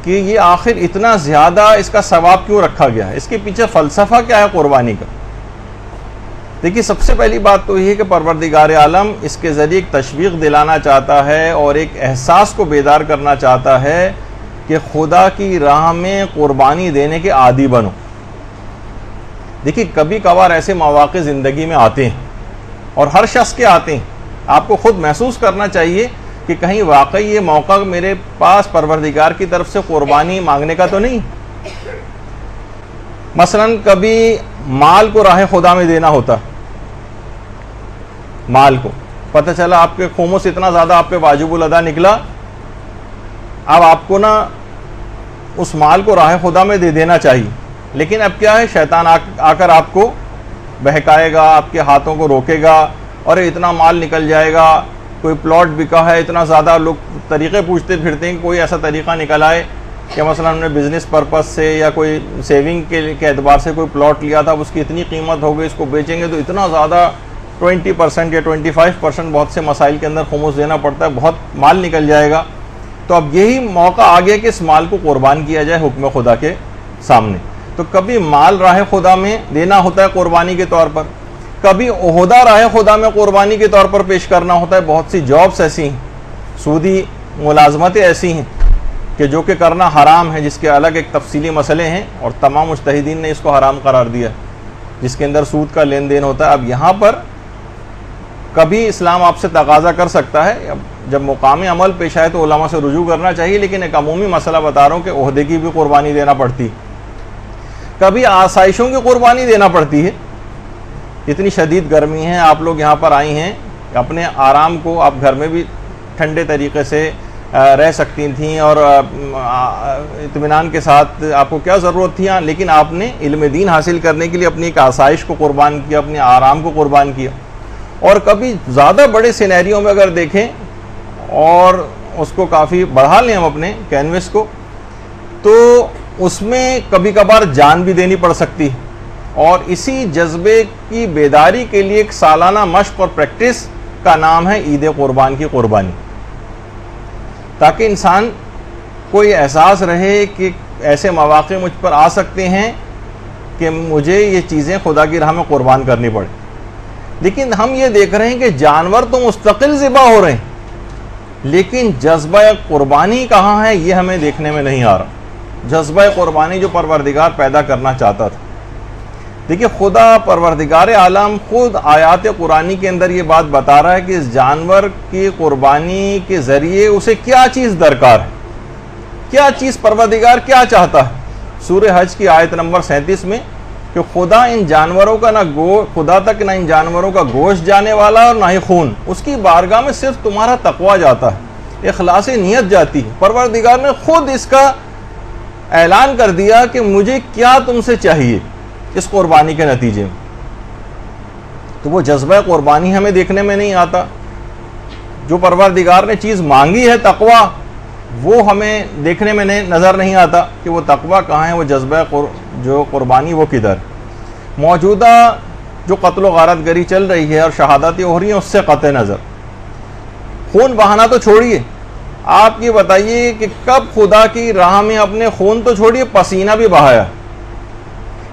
कि ये आखिर इतना ज़्यादा इसका सवाब क्यों रखा गया है, इसके पीछे फ़लसफ़ा क्या है कुर्बानी का। देखिए, सबसे पहली बात तो ये है कि परवरदिगार आलम इसके ज़रिए एक तशवीक़ दिलाना चाहता है और एक एहसास को बेदार करना चाहता है कि खुदा की राह में क़ुरबानी देने के आदी बनो। देखिए, कभी कभार ऐसे मौक़े ज़िंदगी में आते हैं और हर शख्स के आते हैं, आपको ख़ुद महसूस करना चाहिए कि कहीं वाकई ये मौका मेरे पास परवरदिगार की तरफ से क़ुरबानी मांगने का तो नहीं। मसलन कभी माल को राह खुदा में देना होता, माल को पता चला आपके खुमुस इतना ज़्यादा आप पे वाजिबुल अदा निकला, अब आपको ना उस माल को राह खुदा में दे देना चाहिए, लेकिन अब क्या है, शैतान आकर आपको बहकाएगा, आपके हाथों को रोकेगा और इतना माल निकल जाएगा, कोई प्लॉट बिका है इतना ज़्यादा। लोग तरीक़े पूछते फिरते हैं कि कोई ऐसा तरीक़ा निकल आए कि मसलन हमने बिज़नेस पर्पस से या कोई सेविंग के एतबार से कोई प्लॉट लिया था, उसकी इतनी कीमत हो गई, इसको बेचेंगे तो इतना ज़्यादा 20% या 25% बहुत से मसाइल के अंदर खुमुस देना पड़ता है, बहुत माल निकल जाएगा। तो अब यही मौका आ गया कि इस माल को कुर्बान किया जाए हुक्म खुदा के सामने। तो कभी माल राह खुदा में देना होता है कुर्बानी के तौर पर, कभी ओहदा राह खुदा में कुर्बानी के तौर पर पेश करना होता है। बहुत सी जॉब्स ऐसी हैं, सूदी मुलाजमतें ऐसी हैं कि जो कि करना हराम है, जिसके अलग एक तफसीली मसले हैं और तमाम मुज्तहिदीन ने इसको हराम करार दिया, जिसके अंदर सूद का लेन देन होता है। अब यहाँ पर कभी इस्लाम आपसे तकाजा कर सकता है, जब मुकामी अमल पेश आए तो उलमा से रुजू करना चाहिए, लेकिन एक अमूमी मसला बता रहा हूँ कि ओहदे की भी कुर्बानी देना पड़ती है, कभी आसाइशों की कुर्बानी देना पड़ती है। इतनी शदीद गर्मी है, आप लोग यहाँ पर आई हैं, अपने आराम को आप घर में भी ठंडे तरीक़े से रह सकती थीं और इत्मीनान के साथ, आपको क्या ज़रूरत थी, लेकिन आपने इल्म दीन हासिल करने के लिए अपनी एक आसाइश को कुर्बान किया, अपने आराम को कुर्बान किया। और कभी ज़्यादा बड़े सिनेरियो में अगर देखें और उसको काफ़ी बढ़ा लें हम अपने कैनवस को, तो उसमें कभी कभार जान भी देनी पड़ सकती है। और इसी जज्बे की बेदारी के लिए एक सालाना मश्क और प्रैक्टिस का नाम है ईद कुर्बान की कुर्बानी, ताकि इंसान को ये एहसास रहे कि ऐसे मौक़े मुझ पर आ सकते हैं कि मुझे ये चीज़ें खुदा की राह में कुर्बान करनी पड़े। लेकिन हम ये देख रहे हैं कि जानवर तो मुस्तकिल ज़िबा हो रहे हैं, लेकिन जज्बा कुर्बानी कहाँ है, ये हमें देखने में नहीं आ रहा। जज्बा कुर्बानी जो परवरदिगार पैदा करना चाहता था। देखिए, खुदा परवरदिगार आलम खुद आयात कुरानी के अंदर ये बात बता रहा है कि इस जानवर की कुर्बानी के ज़रिए उसे क्या चीज़ दरकार है, क्या चीज़ परवरदिगार क्या चाहता है। सूरह हज की आयत नंबर 37 में कि खुदा इन जानवरों का खुदा तक ना इन जानवरों का गोश्त जाने वाला और ना ही खून, उसकी बारगाह में सिर्फ तुम्हारा तकवा जाता है, इखलास नियत जाती है। परवरदिगार ने खुद इसका ऐलान कर दिया कि मुझे क्या तुमसे चाहिए इस कुर्बानी के नतीजे में। तो वो जज्बा कुर्बानी हमें देखने में नहीं आता। जो परवरदिगार ने चीज़ मांगी है तकवा, वो हमें देखने में नज़र नहीं आता कि वो तकवा कहाँ है, वो जज्बा जो कुर्बानी वो किधर। मौजूदा जो कत्ल गारत गरी चल रही है और शहादतें हो रही हैं, उससे क़त्ए नज़र खून बहाना तो छोड़िए, आप ये बताइए कि कब खुदा की राह में अपने खून तो छोड़िए पसीना भी बहाया।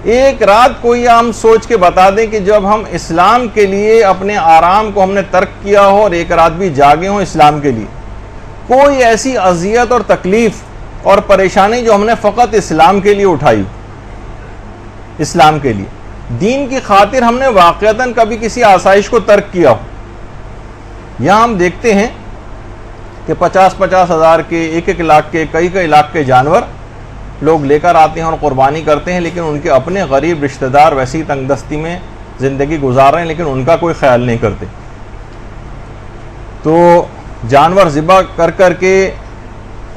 एक रात कोई हम सोच के बता दें कि जब हम इस्लाम के लिए अपने आराम को हमने तर्क किया हो और एक रात भी जागे हों इस्लाम के लिए, कोई ऐसी अजियत और तकलीफ़ और परेशानी जो हमने फ़कत इस्लाम के लिए उठाई, इस्लाम के लिए दीन की खातिर हमने वाक़अतन कभी किसी आसाइश को तर्क किया हो। यहाँ हम देखते हैं कि 50-50 हज़ार के, 1-1 लाख के, कई लाख के जानवर लोग लेकर आते हैं और क़ुरबानी करते हैं, लेकिन उनके अपने गरीब रिश्तेदार वैसी तंगदस्ती में ज़िंदगी गुजार रहे हैं, लेकिन उनका कोई ख्याल नहीं करते। तो जानवर ज़िबा कर के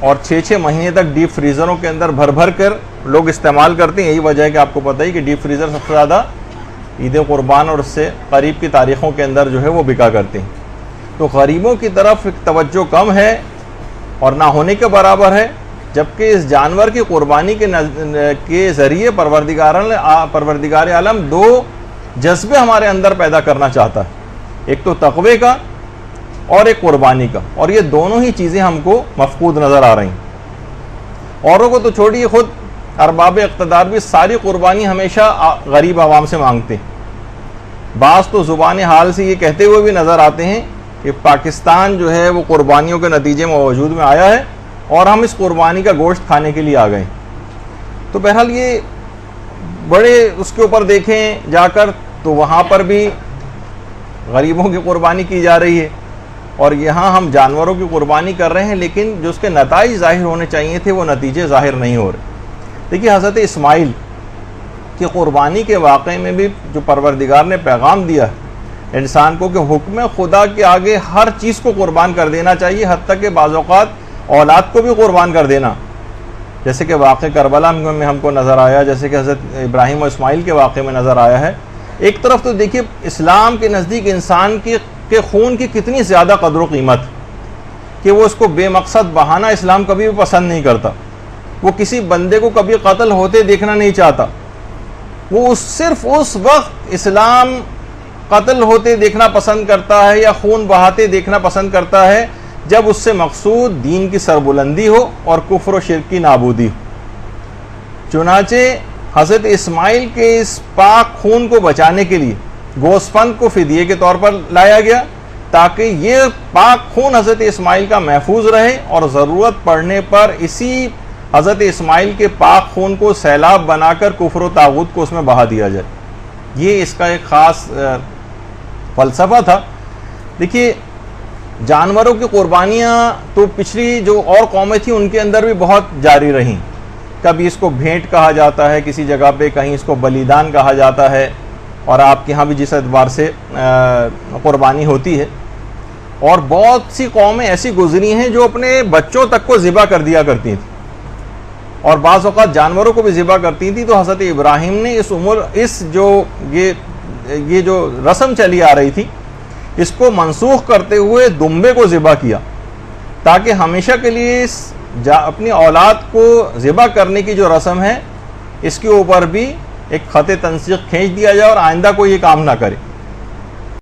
और 6-6 महीने तक डीप फ्रीज़रों के अंदर भर कर लोग इस्तेमाल करते हैं। यही वजह है कि आपको पता ही कि डीप फ्रीज़र सबसे ज़्यादा ईद कुर्बान और उससे करीब की तारीख़ों के अंदर जो है वो बिका करते हैं। तो गरीबों की तरफ तवज्जो कम है और ना होने के बराबर है, जबकि इस जानवर की कुर्बानी के ज़रिए परवरदिगार आलम 2 जज्बे हमारे अंदर पैदा करना चाहता है, एक तो तक़वे का और एक कुर्बानी का, और ये दोनों ही चीज़ें हमको मफकूद नज़र आ रही हैं। औरों को तो छोड़िए, खुद अरबाब इक़्तिदार भी सारी कुर्बानी हमेशा गरीब आवाम से मांगते हैं। बाज़ तो ज़ुबान हाल से ये कहते हुए भी नज़र आते हैं कि पाकिस्तान जो है वो कुर्बानियों के नतीजे में वजूद में आया है और हम इस कुर्बानी का गोश्त खाने के लिए आ गए। तो बहरहाल ये बड़े उसके ऊपर देखें जाकर तो वहाँ पर भी गरीबों की कुर्बानी की जा रही है और यहाँ हम जानवरों की कुर्बानी कर रहे हैं, लेकिन जो उसके नताइज ज़ाहिर होने चाहिए थे वो नतीजे ज़ाहिर नहीं हो रहे। देखिए, हज़रत इस्माइल की कुर्बानी के वाक़े में भी जो परवरदिगार ने पैगाम दिया है इंसान को कि हुक्म खुदा के आगे हर चीज़ को कुर्बान कर देना चाहिए, हत्ता कि बाज़ औक़ात औलाद को भी कुर्बान कर देना, जैसे कि वाक़े करबला में हमको नज़र आया, जैसे कि हज़रत इब्राहीम और इस्माइल के वाक़े में नज़र आया है। एक तरफ तो देखिए इस्लाम के नज़दीक इंसान के खून की कितनी ज़्यादा कदर कीमत कि वो उसको बेमकसद बहाना इस्लाम कभी भी पसंद नहीं करता। वो किसी बंदे को कभी कत्ल होते देखना नहीं चाहता। वो सिर्फ उस वक्त इस्लाम कत्ल होते देखना पसंद करता है या खून बहाते देखना पसंद करता है जब उससे मकसूद दीन की सरबुलंदी हो और कुफ्र व शिर्क की नाबूदी हो। चुनाचे हज़रत इस्माइल के इस पाक खून को बचाने के लिए गोस्फंद को फिदिये के तौर पर लाया गया ताकि ये पाक खून हज़रत इस्माइल का महफूज रहे और ज़रूरत पड़ने पर इसी हज़रत इस्माइल के पाक खून को सैलाब बनाकर कुफ्र व तागूत को उसमें बहा दिया जाए। ये इसका एक ख़ास फ़लसफ़ा था। देखिए, जानवरों की कुर्बानियाँ तो पिछली जो और कौमें थी उनके अंदर भी बहुत जारी रहीं। कभी इसको भेंट कहा जाता है किसी जगह पे, कहीं इसको बलिदान कहा जाता है, और आपके यहाँ भी जिस एतबार से कुर्बानी होती है। और बहुत सी कौमें ऐसी गुजरी हैं जो अपने बच्चों तक को ज़िबा कर दिया करती थी और बाज़ औक़ात जानवरों को भी ज़िबा करती थी। तो हज़रत इब्राहीम ने ये जो रस्म चली आ रही थी इसको मनसूख करते हुए दुम्बे को ज़िबा किया ताकि हमेशा के लिए अपनी औलाद को ज़िबा करने की जो रस्म है इसके ऊपर भी एक ख़त तंसीख खींच दिया जाए और आइंदा कोई ये काम ना करे।